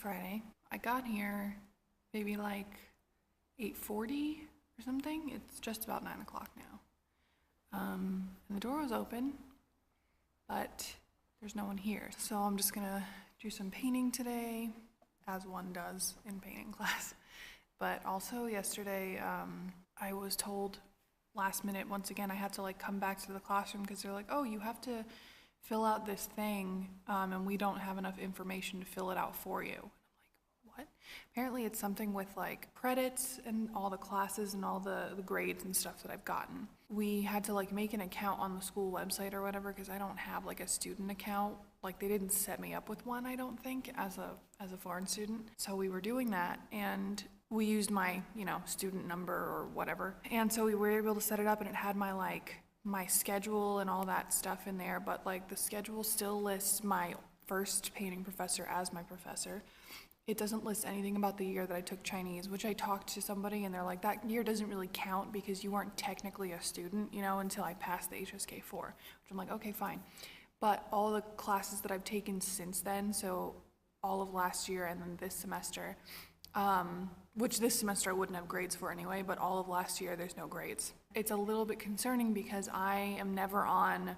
Friday. I got here maybe like 8:40 or something. It's just about 9 o'clock now. And the door was open, but there's no one here. So I'm just gonna do some painting today, as one does in painting class. But also yesterday, I was told last minute, once again, I had to like come back to the classroom because they're like, oh, you have to fill out this thing, and we don't have enough information to fill it out for you. I'm like, what? Apparently it's something with like credits and all the classes and all the grades and stuff that I've gotten. We had to like make an account on the school website or whatever because I don't have like a student account. Like they didn't set me up with one, I don't think, as a foreign student. So we were doing that, and we used my, student number or whatever. And so we were able to set it up, and it had my schedule and all that stuff in there, but like the schedule still lists my first painting professor as my professor. It doesn't list anything about the year that I took Chinese, which I talked to somebody and they're like, that year doesn't really count because you weren't technically a student, until I passed the HSK4, which I'm like, okay, fine. But all the classes that I've taken since then, so all of last year and then this semester, which this semester I wouldn't have grades for anyway, but all of last year there's no grades. It's a little bit concerning because I am never on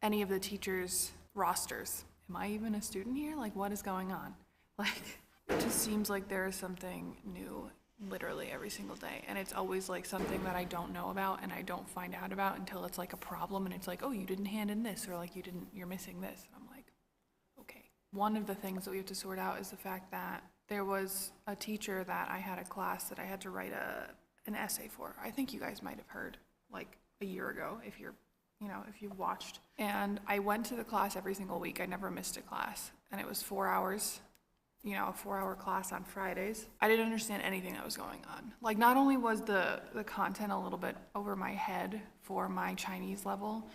any of the teachers' rosters. Am I even a student here? Like, what is going on? Like, it just seems like there is something new literally every single day, and it's always like something that I don't know about and I don't find out about until it's like a problem, and it's like, oh, you didn't hand in this, or like you're missing this. And I'm like, okay. One of the things that we have to sort out is the fact that there was a teacher that I had a class that I had to write an essay for. I think you guys might have heard like a year ago if you've watched. And I went to the class every single week. I never missed a class, and it was 4 hours. A 4-hour class on Fridays. I didn't understand anything that was going on. Like, not only was the content a little bit over my head for my Chinese level,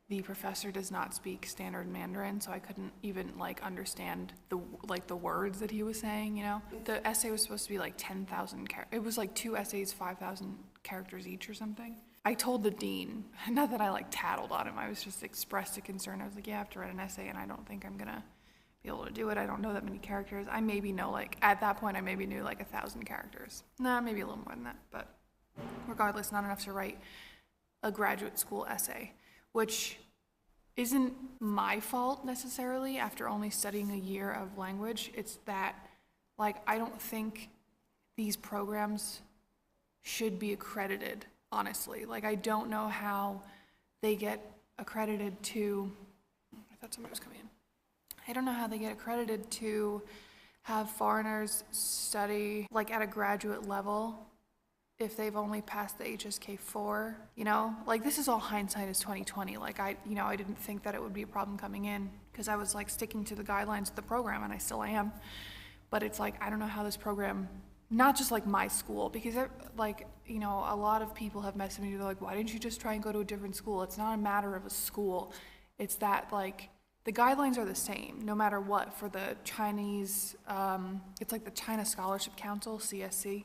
the professor does not speak standard Mandarin, so I couldn't even understand the words that he was saying, The essay was supposed to be like 10,000 characters. It was like 2 essays, 5,000 characters each or something. I told the dean, not that I tattled on him, I was just expressed a concern. I was like, yeah, I have to write an essay and I don't think I'm gonna be able to do it. I don't know that many characters. I maybe know at that point I maybe knew 1,000 characters. Nah, maybe a little more than that, but regardless, not enough to write a graduate school essay, which isn't my fault necessarily after only studying a year of language. It's that I don't think these programs should be accredited, honestly. I don't know how they get accredited to, I thought somebody was coming in. I don't know how they get accredited to have foreigners study at a graduate level if they've only passed the HSK4, This is all hindsight is 2020. I didn't think that it would be a problem coming in because I was sticking to the guidelines of the program, and I still am. But it's I don't know how this program, not just my school, because a lot of people have messaged me, they're like, why didn't you just try and go to a different school? It's not a matter of a school. It's that the guidelines are the same, no matter what, for the Chinese, it's the China Scholarship Council, CSC.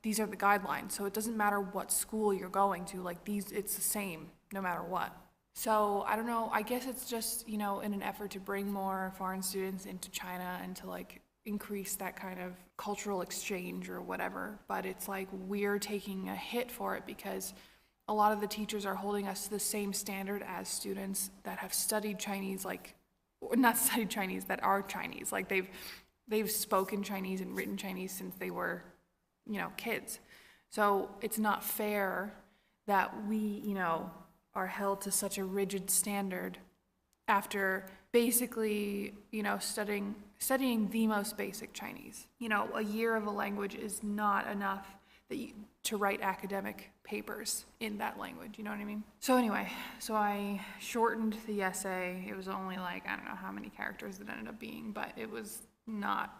These are the guidelines, so it doesn't matter what school you're going to, it's the same, no matter what. So, I don't know, I guess it's just, in an effort to bring more foreign students into China and to, increase that kind of cultural exchange or whatever, but it's we're taking a hit for it because a lot of the teachers are holding us to the same standard as students that have studied Chinese, or not studied Chinese, that are Chinese. They've spoken Chinese and written Chinese since they were, kids. So it's not fair that we, are held to such a rigid standard after basically, studying the most basic Chinese. A year of a language is not enough to write academic papers in that language, you know what I mean? So anyway, I shortened the essay. It was only I don't know how many characters it ended up being, but it was not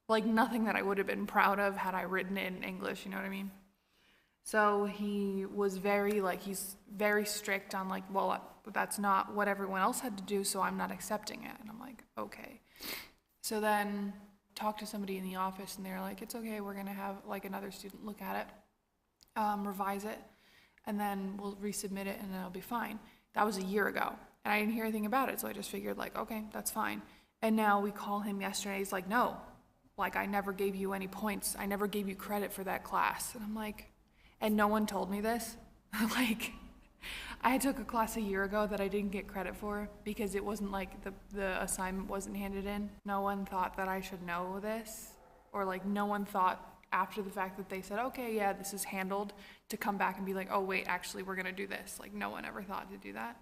nothing that I would have been proud of had I written it in English, you know what I mean? So he was he's very strict on well, that's not what everyone else had to do, so I'm not accepting it. And I'm like, okay. So then talked to somebody in the office, and they're like, it's okay, we're gonna have another student look at it, revise it, and then we'll resubmit it, and then it'll be fine. That was a year ago, and I didn't hear anything about it, so I just figured okay, that's fine. And now we call him yesterday. He's like, no, like I never gave you any points. I never gave you credit for that class. And I'm like, and no one told me this? Like, I took a class a year ago that I didn't get credit for because it wasn't like the assignment wasn't handed in. No one thought that I should know this, or like no one thought after the fact that they said, okay, yeah, this is handled, to come back and be like, oh wait, actually we're gonna do this. Like no one ever thought to do that.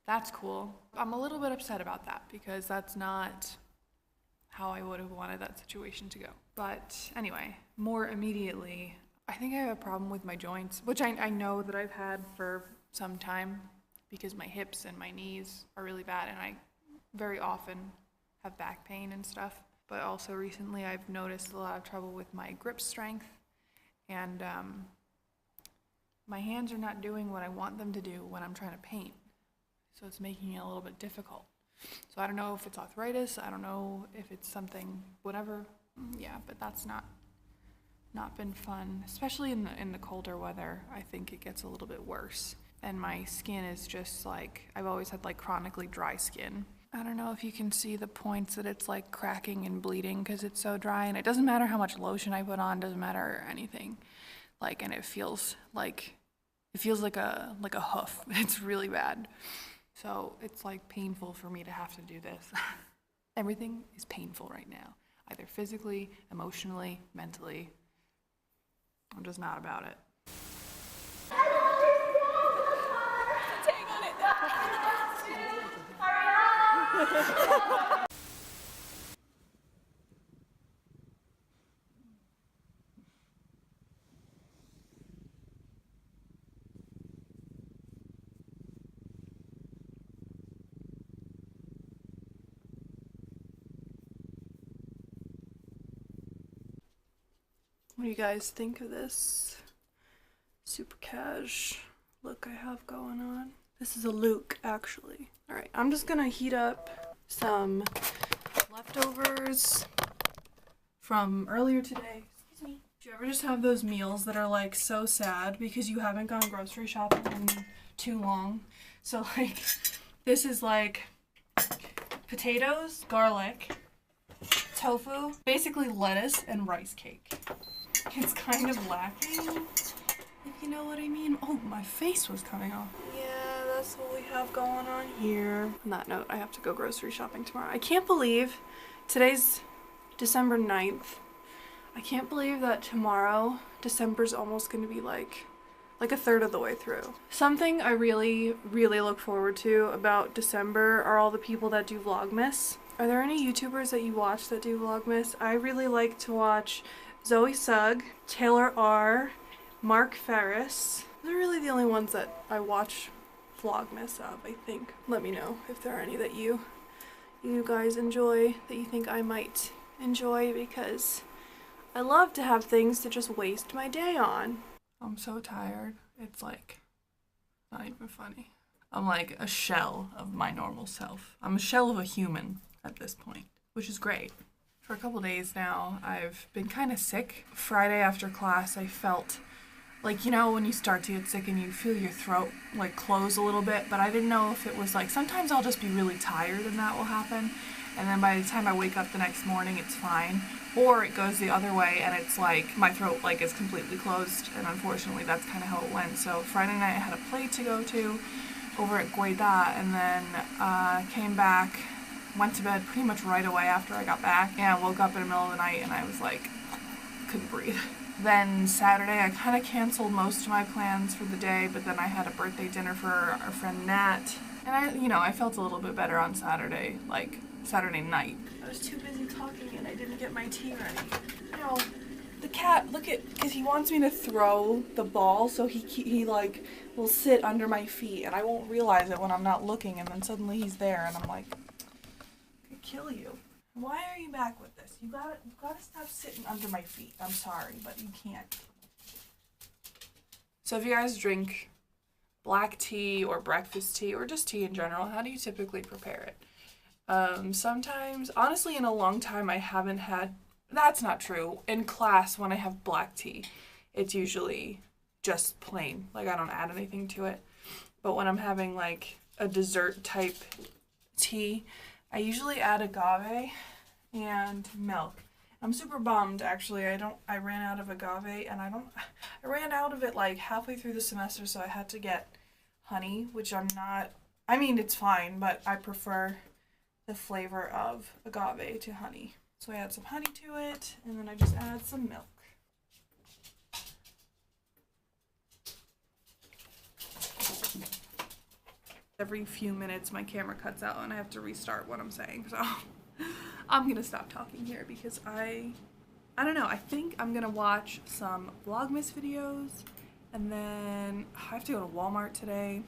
That's cool. I'm a little bit upset about that because that's not how I would have wanted that situation to go. But anyway, more immediately, I think I have a problem with my joints, which I know that I've had for some time because my hips and my knees are really bad and I very often have back pain and stuff. But also recently I've noticed a lot of trouble with my grip strength, and my hands are not doing what I want them to do when I'm trying to paint. So it's making it a little bit difficult. So I don't know if it's arthritis, I don't know if it's something, whatever. Yeah, but that's not been fun, especially in the colder weather. I think it gets a little bit worse. And my skin is just like, I've always had like chronically dry skin. I don't know if you can see the points that it's like cracking and bleeding because it's so dry, and it doesn't matter how much lotion I put on, doesn't matter anything. Like, and it feels like a hoof. It's really bad. So it's like painful for me to have to do this. Everything is painful right now, either physically, emotionally, mentally. I'm just not about it. What do you guys think of this super cash look I have going on? This is a Luke, actually. All right, I'm just gonna heat up some leftovers from earlier today. Excuse me. Do you ever just have those meals that are like so sad because you haven't gone grocery shopping in too long? So like, this is like potatoes, garlic, tofu, basically lettuce and rice cake. It's kind of lacking, if you know what I mean. Oh, my face was coming off. Yeah, that's what we have going on here. On that note, I have to go grocery shopping tomorrow. I can't believe today's December 9th. I can't believe that tomorrow, December's almost going to be like a third of the way through. Something I really, really look forward to about December are all the people that do Vlogmas. Are there any YouTubers that you watch that do Vlogmas? I really like to watch Zoe Sugg, Taylor R, Mark Ferris. They're really the only ones that I watch Vlogmas of, I think. Let me know if there are any that you guys enjoy, that you think I might enjoy, because I love to have things to just waste my day on. I'm so tired. It's like not even funny. I'm like a shell of my normal self. I'm a shell of a human at this point, which is great. For a couple days now, I've been kind of sick. Friday after class, I felt like, you know, when you start to get sick and you feel your throat like close a little bit, but I didn't know if it was like, sometimes I'll just be really tired and that will happen. And then by the time I wake up the next morning, it's fine. Or it goes the other way and it's like my throat like is completely closed. And unfortunately, that's kind of how it went. So Friday night I had a play to go to over at Guaida, and then came back, went to bed pretty much right away after I got back, and I woke up in the middle of the night and I was like, couldn't breathe. Then Saturday I kind of canceled most of my plans for the day, but then I had a birthday dinner for our friend Nat, and I felt a little bit better on Saturday, like Saturday night. I was too busy talking and I didn't get my tea ready. The cat, because he wants me to throw the ball, so he like will sit under my feet and I won't realize it when I'm not looking, and then suddenly he's there and I'm like, kill you. Why are you back with this? You gotta stop sitting under my feet. I'm sorry, but you can't. So if you guys drink black tea or breakfast tea or just tea in general, how do you typically prepare it? Sometimes, honestly, in a long time I haven't had, that's not true. In class, when I have black tea, it's usually just plain. Like, I don't add anything to it. But when I'm having like a dessert type tea, I usually add agave and milk. I'm super bummed actually. I ran out of agave and I ran out of it like halfway through the semester, so I had to get honey, which I mean it's fine, but I prefer the flavor of agave to honey. So I add some honey to it and then I just add some milk. Every few minutes my camera cuts out and I have to restart what I'm saying, so I'm gonna stop talking here because I don't know, I think I'm gonna watch some Vlogmas videos and then I have to go to Walmart today.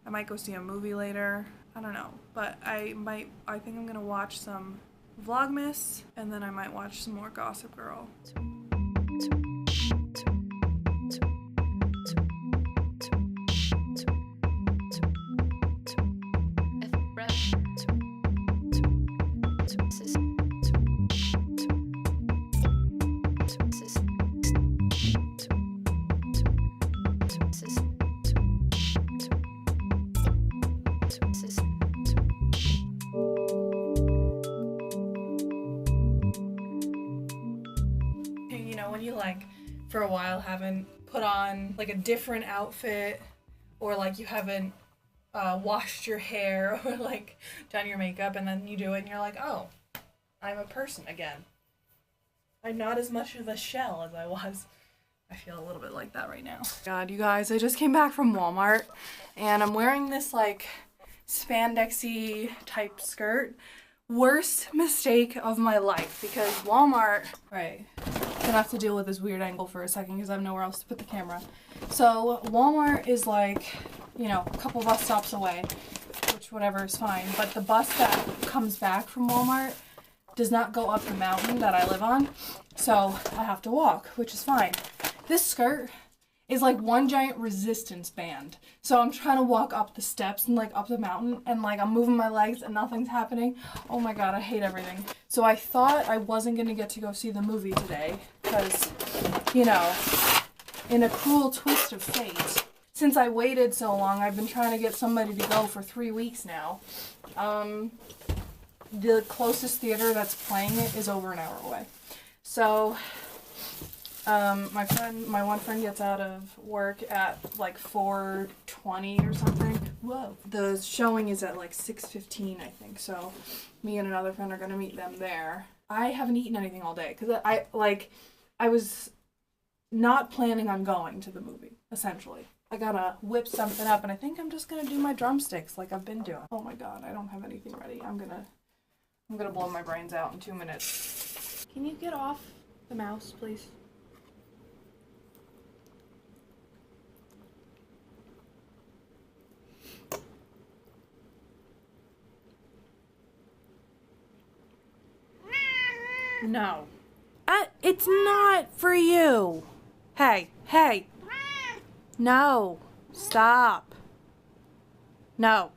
I might go see a movie later, I don't know, but I think I'm gonna watch some Vlogmas and then I might watch some more Gossip Girl. When you like for a while haven't put on like a different outfit or like you haven't washed your hair or like done your makeup and then you do it and you're like, oh, I'm a person again. I'm not as much of a shell as I was. I feel a little bit like that right now. God, you guys, I just came back from Walmart and I'm wearing this like spandexy type skirt. Worst mistake of my life because Walmart, right, gonna have to deal with this weird angle for a second because I have nowhere else to put the camera. So Walmart is like, you know, a couple bus stops away, which whatever is fine, but the bus that comes back from Walmart does not go up the mountain that I live on, so I have to walk, which is fine. This skirt is like one giant resistance band. So I'm trying to walk up the steps and like up the mountain and like I'm moving my legs and nothing's happening. Oh my god, I hate everything. So I thought I wasn't gonna get to go see the movie today because, you know, in a cruel twist of fate, since I waited so long, I've been trying to get somebody to go for 3 weeks now. The closest theater that's playing it is over an hour away. So my one friend gets out of work at like 4:20 or something. Whoa. The showing is at like 6:15, I think. So me and another friend are gonna meet them there. I haven't eaten anything all day because I was not planning on going to the movie, essentially. I gotta whip something up and I think I'm just gonna do my drumsticks like I've been doing. Oh my god, I don't have anything ready. I'm gonna blow my brains out in 2 minutes. Can you get off the mouse, please? No. It's not for you. Hey, hey. No. Stop. No.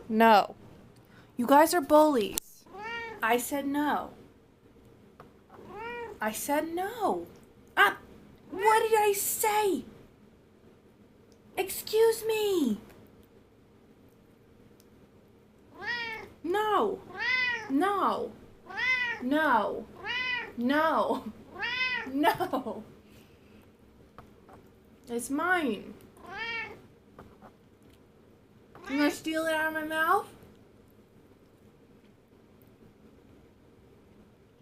No. You guys are bullies. I said no. I said no. What did I say? Excuse me. No. No. No. No. No. It's mine. You gonna steal it out of my mouth?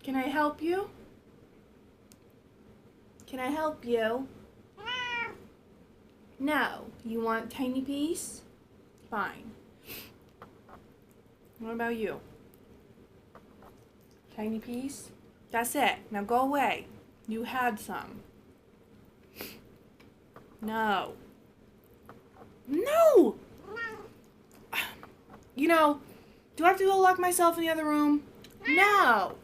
Can I help you? Can I help you? No. You want a tiny piece? Fine. What about you? Tiny piece? That's it. Now go away. You had some. No. No! You know, do I have to go lock myself in the other room? No!